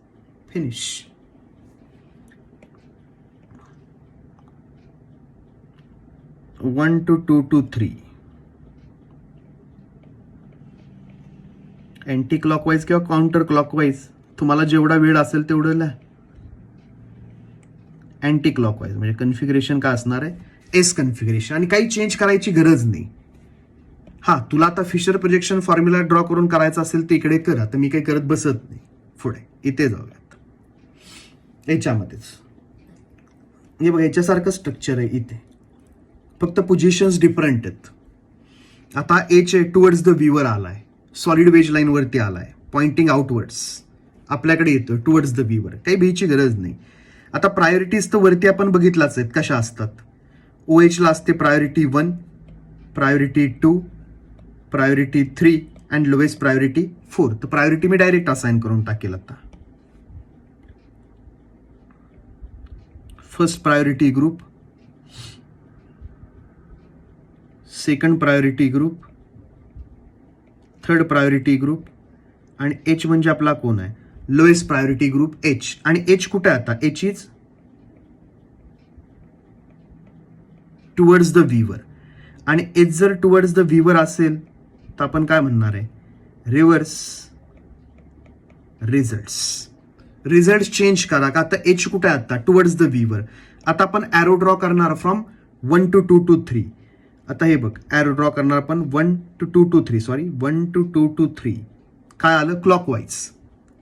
Finish. One two 2 to 3 anti clockwise किंवा काउंटर क्लॉकवाईज तुम्हाला जेवढा वेळ असेल तेवढं लिहा. अँटी क्लॉकवाईज म्हणजे कन्फिगरेशन काय असणार आहे एस कन्फिगरेशन. आणि काही चेंज करायची गरज नाही. हा तुला आता फिशर प्रोजेक्शन फॉर्म्युला ड्रॉ करून करायचा असेल तर इकडे कर. आता मी काही करत बसत नाही. पुढे इथे जाऊयात. याच्यामध्येच हे बघा याच्यासारखं स्ट्रक्चर आहे. इथे फक्त पोझिशन्स डिफरंट आहेत. आता एच टुवर्ड्स द व्हीवर आलाय, सॉलिड वेज लाईन वरती आलाय, पॉइंटिंग आउटवर्ड्स आपल्याकडे येतोय टुवर्ड्स द व्हीवर. काही भीची गरज नाही. आता प्रायोरिटीज तर वरती आपण बघितलाच आहेत कशा असतात. OH ला असते priority 1, priority 2, priority 3 and lowest priority 4. तर प्रायोरिटी मी डायरेक्ट असाइन करून टाकेल. आता first priority group, second priority group, third priority group आणि एच म्हणजे आपला कोण आहे लोएस्ट प्रायोरिटी ग्रुप एच, आणि एच कुठे आहे आता? H is towards the viewer, आणि एच जर टुवर्ड्स द व्हीवर असेल तर आपण काय म्हणणार आहे? रिव्हर्स रिझल्ट चेंज करा का? आता एच कुठे आहे आता? टुवर्ड्स द व्हीवर. आता आपण ॲरो ड्रॉ करणार फ्रॉम 1 to 2 to 3. आता हे बघ, ॲरो ड्रॉ करणार आपण 1 to 2 to 3, sorry 1 to 2 to 3. काय आलं? Clockwise.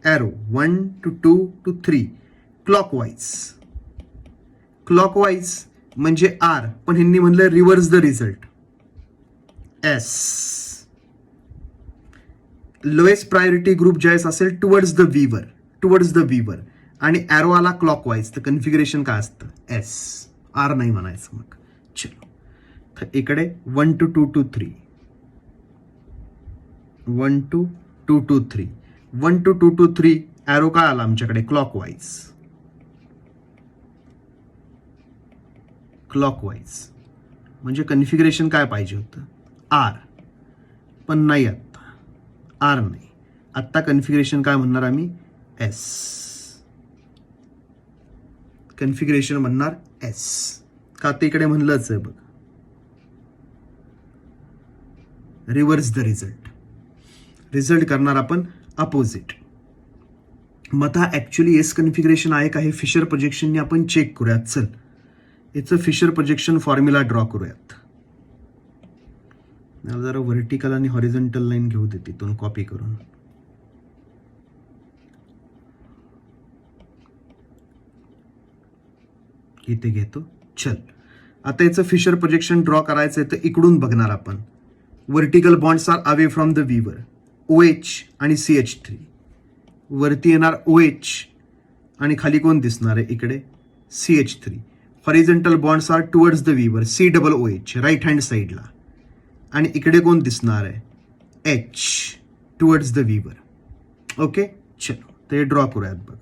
Arrow 1 to 2 to 3 clockwise म्हणजे आर, पण ह्यांनी म्हणलं reverse the result S. Lowest priority group ज्यावेळेस असेल टुवर्ड्स द व्हीवर आणि ॲरो आला क्लॉकवाईज, तर कन्फिगरेशन काय असतं? एस. आर नाही म्हणायचं मग. चलो, तर इकडे 1 to 2 to 3, 1 to 2 to 3, 1 to 2 to 3 arrow काय आला आमच्याकडे? क्लॉकवाईज. म्हणजे कन्फिगरेशन काय पाहिजे होतं? आर, पण नाही आत्ता आर नाही. आत्ता कन्फिगरेशन काय म्हणणार आम्ही? एस. कन्फिगरेशन म्हणणार एस. का? ते इकडे म्हणलंच आहे बघ, रिव्हर्स द रिझल्ट करणार आपण अपोजिट. मग हा ऍक्च्युली एस कन्फिगरेशन आहे का? हे फिशर प्रोजेक्शनने आपण चेक करूयात. चल, याचं फिशर प्रोजेक्शन फॉर्म्युला ड्रॉ करूयात. मला जरा व्हर्टिकल आणि हॉरिझॉन्टल लाईन घेऊ दे तिथून कॉपी करून. इथे घेतो. चल, आता याचं फिशर प्रोजेक्शन ड्रॉ करायचं आहे, तर इकडून बघणार आपण. Vertical bonds are away from the viewer, OH आणि CH3. वरती येणार OH आणि खाली कोण दिसणार आहे? इकडे CH3. Horizontal bonds are towards the viewer, COOH right hand साईडला, आणि इकडे कोण दिसणार आहे? H towards the viewer. Okay, चलो, ते ड्रॉ करूयात बघ.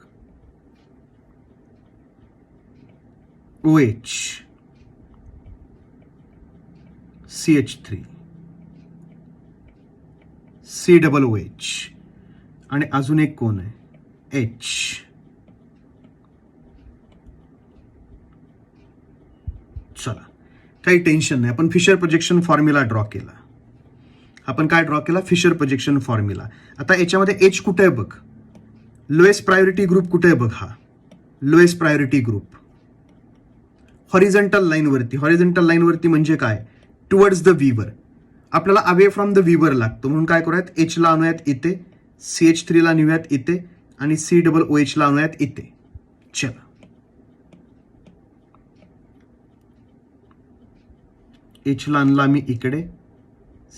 OH, CH3, COOH आणि अजून एक कोण आहे? H. चला, काही टेन्शन नाही. आपण फिशर प्रोजेक्शन फॉर्म्युला ड्रॉ केला. आपण काय ड्रॉ केला? Fisher projection formula. आता याच्यामध्ये एच कुठे आहे बघ? लोएस्ट प्रायोरिटी ग्रुप कुठे आहे बघ? हा लोएस्ट प्रायोरिटी ग्रुप हॉरिझॉन्टल लाईनवरती म्हणजे काय? टुवर्ड्स द व्हीवर. आपल्याला अवे फ्रॉम द व्हीवर लागतो, म्हणून काय करूयात? एच ला आणूयात इथे, CH3 ला नेऊयात इथे, आणि COOH ला आणूयात इथे. चला, एच ला आणला मी इकडे,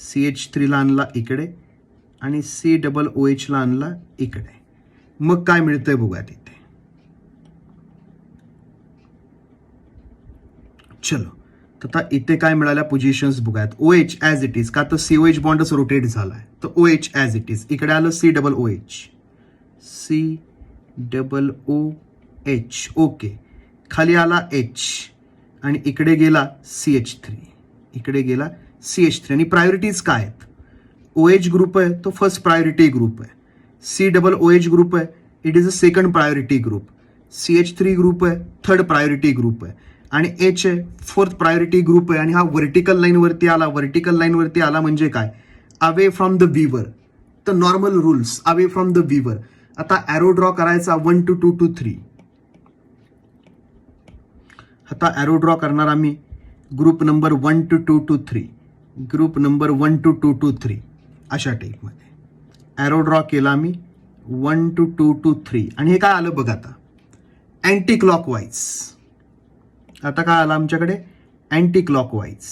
CH3 ला आणला इकडे, आणि COOH ला आणला इकडे. मग काय मिळतंय बघूयात इथे. चलो, तर इथे काय मिळाल्या पोझिशन्स बघूयात. OH ॲज इट इज, का तर COH बॉन्डच रोटेट झालाय, तर OH ॲज इट इज. इकडे आलं COOH, ओके. खाली आला H, आणि इकडे गेला CH3, आणि प्रायोरिटीज काय आहेत? OH ग्रुप आहे तो फर्स्ट प्रायोरिटी ग्रुप आहे, COOH ग्रुप आहे it is a second priority group, CH3 group आहे थर्ड प्रायोरिटी ग्रुप आहे, आणि H आहे फोर्थ प्रायोरिटी ग्रुप आहे. आणि हा व्हर्टिकल लाईनवरती आला म्हणजे काय? Away from the viewer. तर normal rules, away from the व्हीवर. आता ॲरो ड्रॉ करायचा 1 to 2 to 3. आता ॲरो ड्रॉ करणार आम्ही group number 1 to 2 to 3, group number 1 to 2 to 3 अशा टाईपमध्ये ॲरो ड्रॉ केला आम्ही 1 to 2 to 3. आणि हे काय आलं बघ आता? Anti clockwise. आता काय आलं आमच्याकडे? Anti clockwise.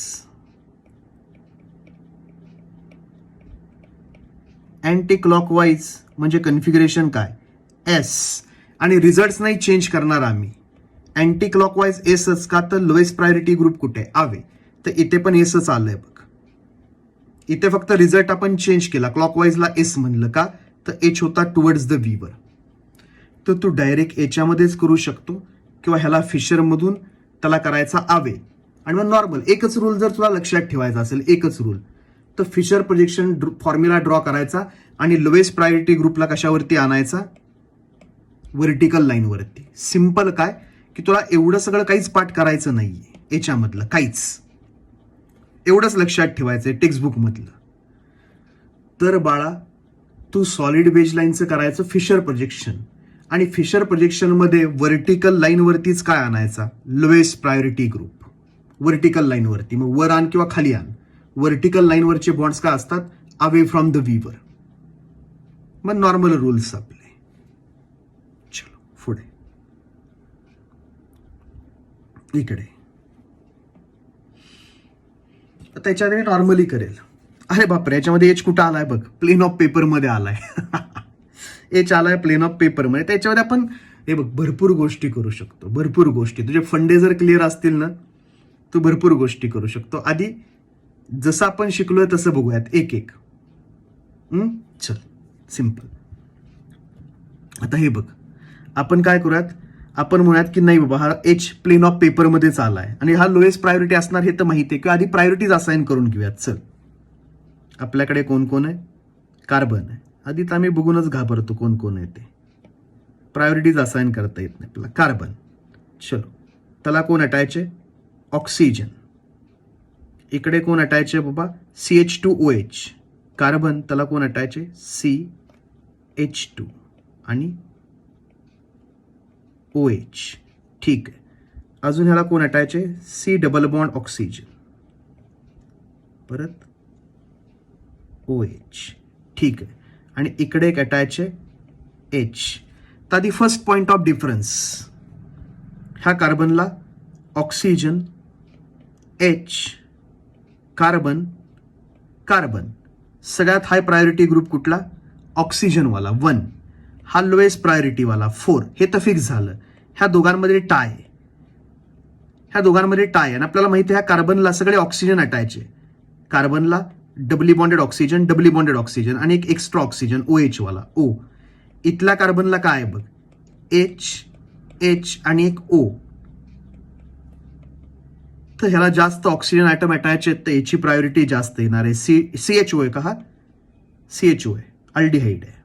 अँटी क्लॉकवाईज म्हणजे कन्फिगरेशन काय? एस. आणि रिझल्ट नाही चेंज करणार आम्ही. अँटी क्लॉकवाईज एसच, का तर लोएस्ट प्रायोरिटी ग्रुप कुठे? आवे. तर इथे पण एसच आलंय बघ. इथे फक्त रिझल्ट आपण चेंज केला, क्लॉकवाईजला एस म्हणलं, का तर एच होता टुवर्ड्स द व्हीवर. तर तू डायरेक्ट याच्यामध्येच करू शकतो, किंवा ह्याला फिशरमधून त्याला करायचा आवे. आणि मग नॉर्मल एकच रूल जर तुला लक्षात ठेवायचा असेल, एकच रूल, तर फिशर प्रोजेक्शन फॉर्म्युला ड्रॉ करायचा आणि लोएस्ट प्रायोरिटी ग्रुपला कशावरती आणायचा? व्हर्टिकल लाईनवरती. सिंपल काय की तुला एवढं सगळं काहीच पाठ करायचं नाहीये याच्यामधलं, काहीच. एवढंच लक्षात ठेवायचंय टेक्स्टबुक मधलं. तर बाळा तू सॉलिड बेज लाईनचं करायचं फिशर प्रोजेक्शन, आणि फिशर प्रोजेक्शन मध्ये व्हर्टिकल लाईनवरतीच काय आणायचा, लोएस्ट प्रायोरिटी ग्रुप. व्हर्टिकल लाईनवरती मग वर आण किंवा खाली आण. व्हर्टिकल लाईनवरचे बॉन्ड्स काय असतात, अवे फ्रॉम द वीवर. मग नॉर्मल रूल्स आपले. चलो पुढे इकडे. आता याच्यामध्ये नॉर्मली करेल. अरे बापरे, याच्यामध्ये एच कुठं आलाय बघ, प्लेन ऑफ पेपर मध्ये आलाय. एच आलाय प्लेन ऑफ पेपर मध्ये. त्याच्यामध्ये आपण हे बघ भरपूर गोष्टी करू शकतो, भरपूर गोष्टी. तुझे फंडे जर क्लिअर असतील ना, तू भरपूर गोष्टी करू शकतो. आधी जसं आपण शिकलोय तसं बघूयात एक एक. चल सिंपल. आता हे बघ, आपण काय करूयात, आपण म्हणूयात की नाही बाबा हा एच प्लेन ऑफ पेपर मध्येच आलाय आणि हा लोएस्ट प्रायोरिटी असणार हे तर माहिती आहे, किंवा आधी प्रायोरिटीज असाइन करून घेऊयात. चल, आपल्याकडे कोण कोण आहे, कार्बन आहे. आधी तर आम्ही बघूनच घाबरतो कोण कोण आहे ते. प्रायोरिटीज असाइन करता येत नाही आपल्याला. कार्बन, चलो त्याला कोण अटॅच आहे, ऑक्सिजन. इकडे कोण अटॅच आहे बाबा, CH2OH. कार्बन त्याला कोण अटॅच आहे, CH2 आणि OH. ठीक आहे. अजून ह्याला कोण अटॅच आहे, C डबल बॉन्ड ऑक्सिजन, परत OH. ठीक आहे. आणि इकडे एक अटॅच आहे H. तर आधी फर्स्ट पॉइंट ऑफ डिफरन्स, ह्या कार्बनला ऑक्सिजन, H, कार्बन, कार्बन. सगळ्यात हाय प्रायोरिटी ग्रुप कुठला, ऑक्सिजनवाला 1. हा लोएस्ट प्रायोरिटीवाला 4. हे तर फिक्स झालं. ह्या दोघांमध्ये टाय, ह्या दोघांमध्ये टाय. आणि आपल्याला माहिती आहे ह्या कार्बनला सगळे ऑक्सिजन अटॅच आहे. कार्बनला doubly bonded oxygen, doubly bonded oxygen आणि एक एक्स्ट्रा ऑक्सिजन OH वाला O. इथल्या कार्बनला काय आहे बघ, H आणि एक O. तर ह्याला जास्त ऑक्सिजन ॲटम अटॅच आहेत, तर याची प्रायोरिटी जास्त येणार आहे. CHO आहे का हा, CHO आहे, अल्डिहाइड आहे.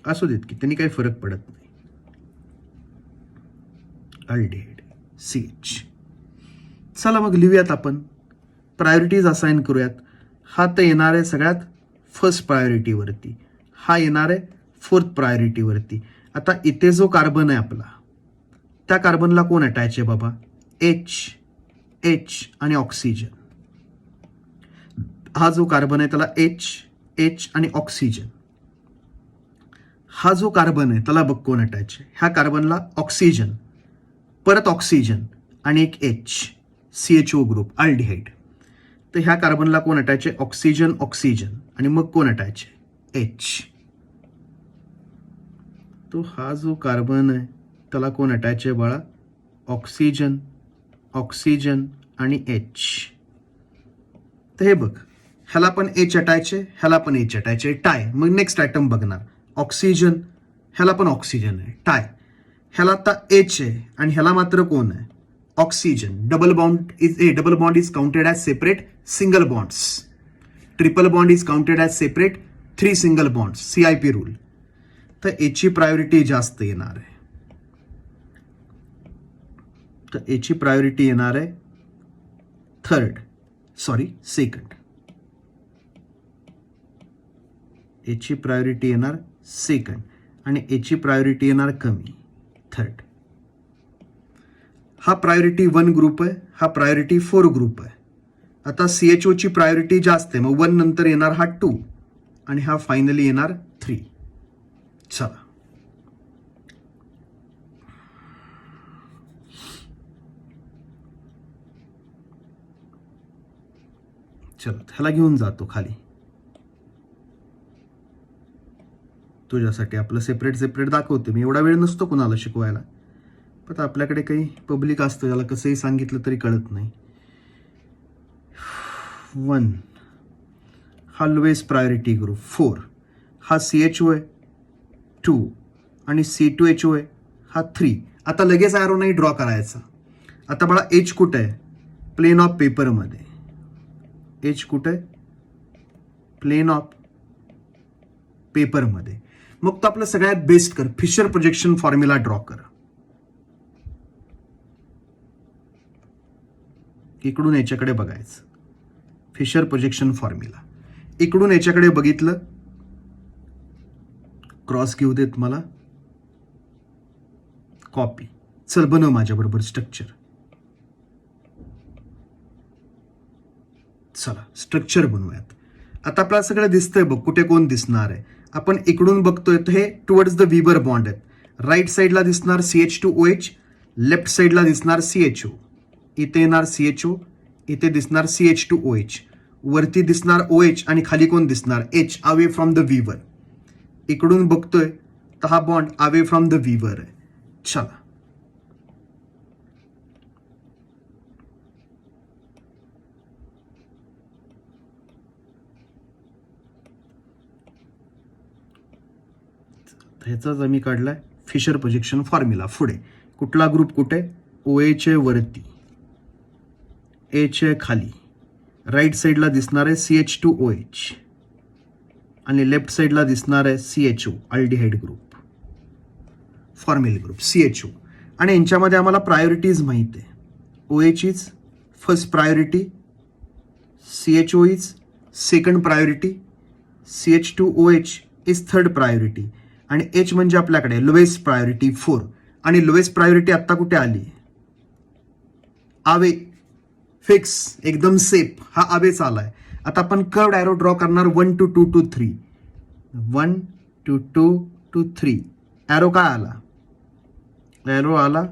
असू देत की त्यांनी काही फरक पडत नाही. Aldehyde CH. चला मग लिहूयात आपण, प्रायोरिटीज असाइन करूयात. हा तर येणार आहे सगळ्यात फर्स्ट प्रायोरिटीवरती, हा येणार आहे फोर्थ प्रायोरिटीवरती. आता इथे जो कार्बन आहे आपला, त्या कार्बनला कोण अटॅच आहे बाबा, H आणि ऑक्सिजन. हा जो कार्बन आहे त्याला H आणि ऑक्सिजन. हा जो कार्बन आहे त्याला बघ कोण अटॅच आहे, ह्या कार्बनला ऑक्सिजन, परत ऑक्सिजन आणि एक H, CHO ग्रुप, अल्डिहाइड. तर ह्या कार्बनला कोण अटॅच आहे, ऑक्सिजन, ऑक्सिजन आणि मग कोण अटॅच आहे, H. तो हा जो कार्बन आहे त्याला कोण अटॅच आहे बाळा, ऑक्सिजन, ऑक्सिजन आणि H. तर हे बघ, ह्याला पण H अटॅच आहे, ह्याला पण H अटॅच आहे, टाय. मग नेक्स्ट आयटम बघणार, ऑक्सिजन, ह्याला पण ऑक्सिजन आहे, टाय. ह्याला आता H आहे आणि ह्याला मात्र कोण आहे, oxygen. Double bond is counted as separate single bonds. Triple bond is counted as separate 3 single bonds, CIP rule. तर याची प्रायोरिटी जास्त येणार आहे. तर याची प्रायोरिटी येणार आहे सेकंड. याची प्रायोरिटी येणार सेकंड आणि याची प्रायोरिटी येणार कमी, थर्ड. हा प्रायोरिटी 1 ग्रुप आहे, हा प्रायोरिटी 4 ग्रुप आहे. आता CHO ची प्रायोरिटी जास्त आहे, मग 1 नंतर येणार हा 2 आणि हा फायनली येणार 3. चला ह्याला घेऊन जातो खाली तुझ्यासाठी. आपलं सेपरेट दाखवते मी. एवढा वेळ नसतो कुणाला शिकवायला, पण आपल्याकडे काही पब्लिक असतं ज्याला कसंही सांगितलं तरी कळत नाही. 1 हा लोएस्ट प्रायोरिटी ग्रुप, 4 हा CHO आहे, 2 आणि C2HO आहे, हा 3. आता लगेच ॲरो नाही ड्रॉ करायचा. आता बाळा H कुठं आहे, प्लेन ऑफ पेपरमध्ये. H कुठं आहे, प्लेन ऑफ पेपरमध्ये. मग तो आपलं सगळ्यात बेस्ट कर, फिशर प्रोजेक्शन फॉर्म्युला ड्रॉ कर. इकडून याच्याकडे बघायचं, फिशर प्रोजेक्शन फॉर्म्युला. इकडून याच्याकडे बघितलं, क्रॉस घेऊ देत मला, कॉपी. चल बनव माझ्या बरोबर स्ट्रक्चर. चला स्ट्रक्चर बनवूयात. आता आपल्याला सगळं दिसतंय बघ, कुठे कोण दिसणार आहे. आपण इकडून बघतोय तर हे टुवर्ड्स द व्हीबर बॉन्ड आहेत. राईट साईडला दिसणार CH2OH, लेफ्ट साईडला दिसणार CHO. इथे येणार CHO, इथे दिसणार CH2OH, वरती दिसणार OH आणि खाली कोण दिसणार H, अवे फ्रॉम द व्हीवर. इकडून बघतोय तर हा बॉन्ड अवे फ्रॉम द व्हीवर आहे. चला ह्याचाच आम्ही काढलाय फिशर प्रोजेक्शन फॉर्म्युला. पुढे कुठला ग्रुप कुठे, OH आहे वरती, H आहे खाली, राईट साईडला दिसणार आहे CH2OH आणि लेफ्ट साईडला दिसणार आहे CHO, aldehyde group, formal group CHO. आणि यांच्यामध्ये आम्हाला प्रायोरिटीज माहित आहे. OH is first priority, CHO is second priority, CH2OH is third priority आणि H म्हणजे आपल्याकडे लोएस्ट प्रायोरिटी 4. आणि लोएस्ट प्रायोरिटी आत्ता कुठे आली, आवे, फिक्स, एकदम सेफ, हा आवेच आलाय. आता आपण कर्व्ड ॲरो ड्रॉ करणार 1 to 2 to 3. 1 to 2 to 3. Arrow काय आला, ॲरो आला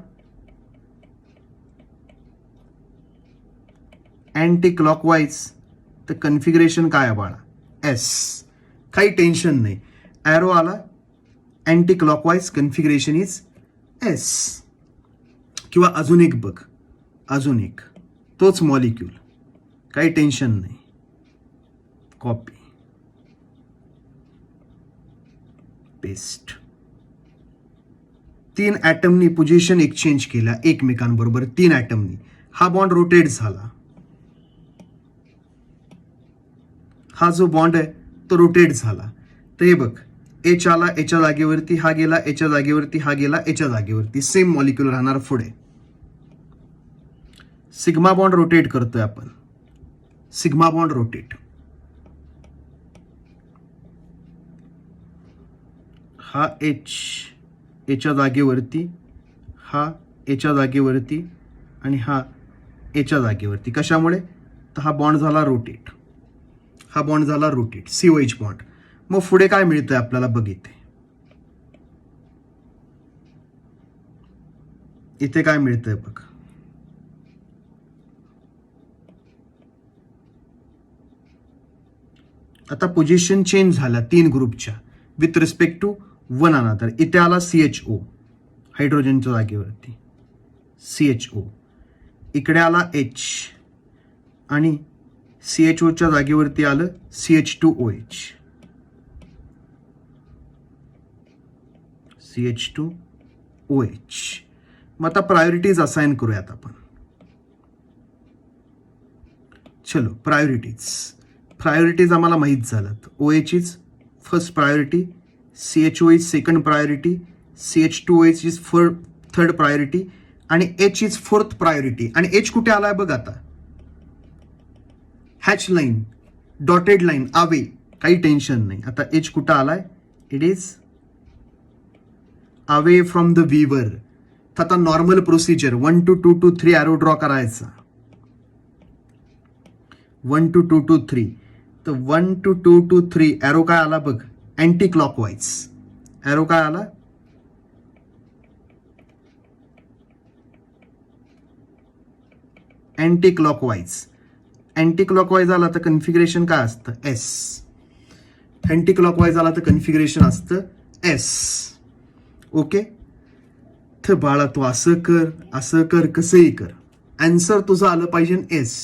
अँटी क्लॉकवाईज. तर कन्फिगरेशन काय आहे बाळा, S. काही टेन्शन नाही, ॲरो आला anti clockwise, configuration is S. किंवा अजून एक बघ, अजून एक, तोच मॉलिक्यूल, काही टेन्शन नाही, कॉपी पेस्ट. 3 ॲटमनी पोझिशन एक्सचेंज केल्या एकमेकांबरोबर, 3 ॲटमनी. हा बॉन्ड रोटेट झाला, हा जो बॉन्ड आहे तो रोटेट झाला. तर हे बघ, H आला Hच्या जागेवरती, हा गेला Hच्या जागेवरती, हा गेला Hच्या जागेवरती, सेम मॉलिक्यूल राहणार पुढे. सिग्मा बॉन्ड रोटेट करतोय आपण, सिग्मा बॉन्ड रोटेट. हा H Hच्या जागेवरती, हा Hच्या जागेवरती आणि हा Hच्या जागेवरती. कशामुळे, तर हा बॉन्ड झाला रोटेट, हा बॉन्ड झाला रोटेट, COH बॉन्ड. मग पुढे काय मिळतंय आपल्याला बघितले, इथे काय मिळतंय बघ, आता पोझिशन चेंज झाल्या 3 ग्रुपच्या with respect to one another. इथे आला CHO हायड्रोजनच्या जागेवरती, CHO. इकडे आला H आणि CHOच्या जागेवरती आलं CH2OH, CH2OH. मग आता प्रायोरिटीज असाइन करूयात आपण. चलो प्रायोरिटीज आम्हाला माहीत झालं. OH is first priority, CHO is second priority, CH2OH is third priority आणि H इज फोर्थ प्रायोरिटी. आणि H कुठे आलाय बघ आता, हॅच लाईन, डॉटेड लाईन, आवे, काही टेन्शन नाही. आता H कुठं आलाय, it is away from the व्हीवर. आता normal procedure 1 to 2 to 3 arrow draw करायचा, 1 to 2 to 3. तर 1 to 2 to 3 ॲरो काय आला बघ, अँटी क्लॉकवाईज. ॲरो काय आला, अँटी क्लॉकवाईज. अँटी क्लॉकवाईज आला तर कन्फिगरेशन काय असतं, S. अँटी क्लॉकवाईज आला तर कन्फिगरेशन असतं S. ओके. तर बाळा तू असं कर, कसंही कर, आन्सर तुझं आलं पाहिजे S.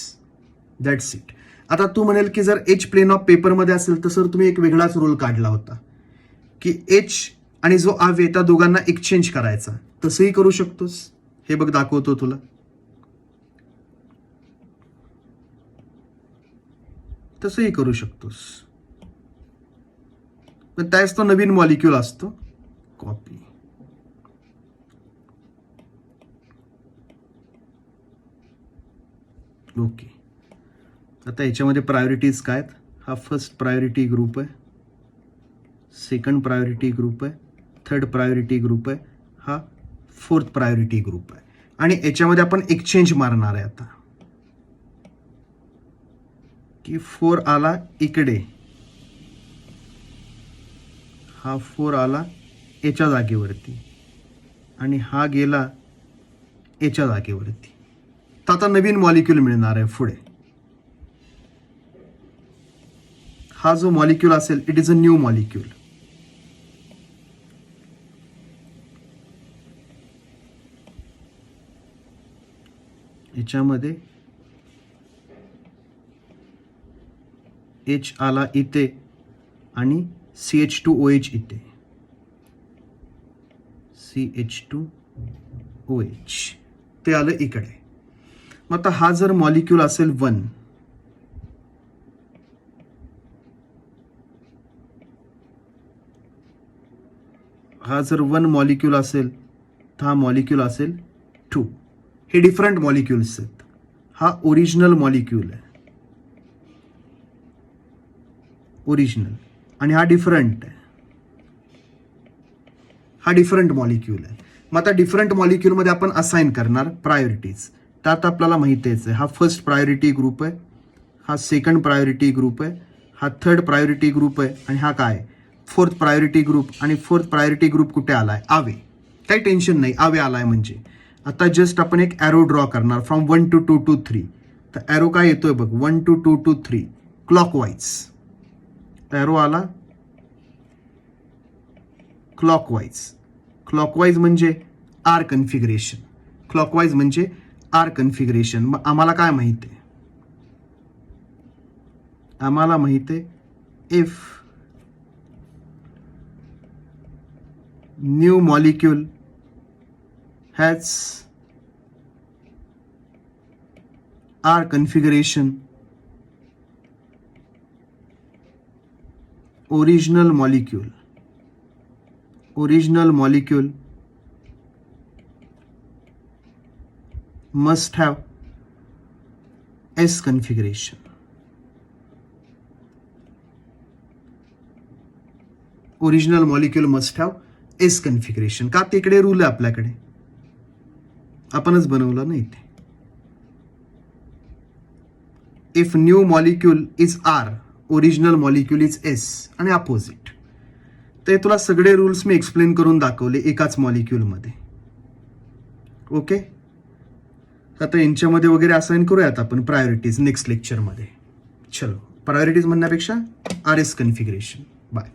That's it. आता तू म्हणेल की जर H प्लेन ऑफ पेपरमध्ये असेल तर सर तुम्ही एक वेगळाच रूल काढला होता की H आणि जो आवे त्या दोघांना एक्सचेंज करायचा. तसंही करू शकतोस, हे बघ दाखवतो तुला. तसंही करू शकतोस. पण त्याच तो नवीन मॉलिक्यूल असतो. कॉपी. ओके. आता याच्यामध्ये प्रायोरिटीज काय आहेत? हा फर्स्ट प्रायोरिटी ग्रुप आहे, सेकंड प्रायोरिटी ग्रुप आहे, थर्ड प्रायोरिटी ग्रुप आहे, हा फोर्थ प्रायोरिटी ग्रुप आहे. आणि याच्यामध्ये आपण एक्सचेंज मारणार आहे आता की 4 आला इकडे, हा 4 आला याच्या जागेवरती आणि हा गेला याच्या जागेवरती. तर आता नवीन मॉलिक्यूल मिळणार आहे पुढे. हा जो मॉलिक्यूल असेल it is a new molecule. याच्यामध्ये H आला इथे आणि CH2OH इथे, CH2OH ते आलं इकडे. मग आता हा जर मॉलिक्यूल असेल 1, हा जर 1 मॉलिक्यूल असेल तर हा मॉलिक्यूल असेल 2. हे डिफरंट मॉलिक्यूल्स आहेत. हा ओरिजिनल मॉलिक्यूल आहे, ओरिजिनल, आणि हा डिफरंट आहे, हा डिफरंट मॉलिक्यूल आहे. मग आता डिफरंट मॉलिक्यूलमध्ये आपण असाइन करणार प्रायोरिटीज. त्यात आपल्याला माहितीच आहे, हा फर्स्ट प्रायोरिटी ग्रुप आहे, हा सेकंड प्रायोरिटी ग्रुप आहे, हा थर्ड प्रायोरिटी ग्रुप आहे, आणि हा काय फोर्थ प्रायोरिटी ग्रुप. आणि फोर्थ प्रायोरिटी ग्रुप कुठे आलाय? आवे. काही टेन्शन नाही, आवे आलाय म्हणजे. आता जस्ट आपण एक ॲरो ड्रॉ करणार फ्रॉम 1 to 2 to 3. तर ॲरो काय येतोय बघ, 1 to 2 to 3 क्लॉकवाईज. ॲरो आला क्लॉकवाईज. क्लॉकवाईज म्हणजे आर कन्फिगरेशन, क्लॉकवाईज म्हणजे आर कन्फिगरेशन. मग आम्हाला काय माहिती आहे? आम्हाला माहिती आहे if new molecule has R configuration, original molecule must have S configuration. Original molecule must have S configuration. का? तिकडे रूल आहे आपल्याकडे, आपणच बनवलं नाही ते. If new molecule is R, original molecule is S, आणि अपोजिट. ते तुला सगळे रूल्स मी एक्सप्लेन करून दाखवले एकाच मॉलिक्यूलमध्ये. ओके. आता यांच्यामध्ये वगैरे असाइन करूयात आपण प्रायोरिटीज नेक्स्ट लेक्चरमध्ये. चलो, प्रायोरिटीज म्हणण्यापेक्षा RS कन्फिगरेशन. बाय.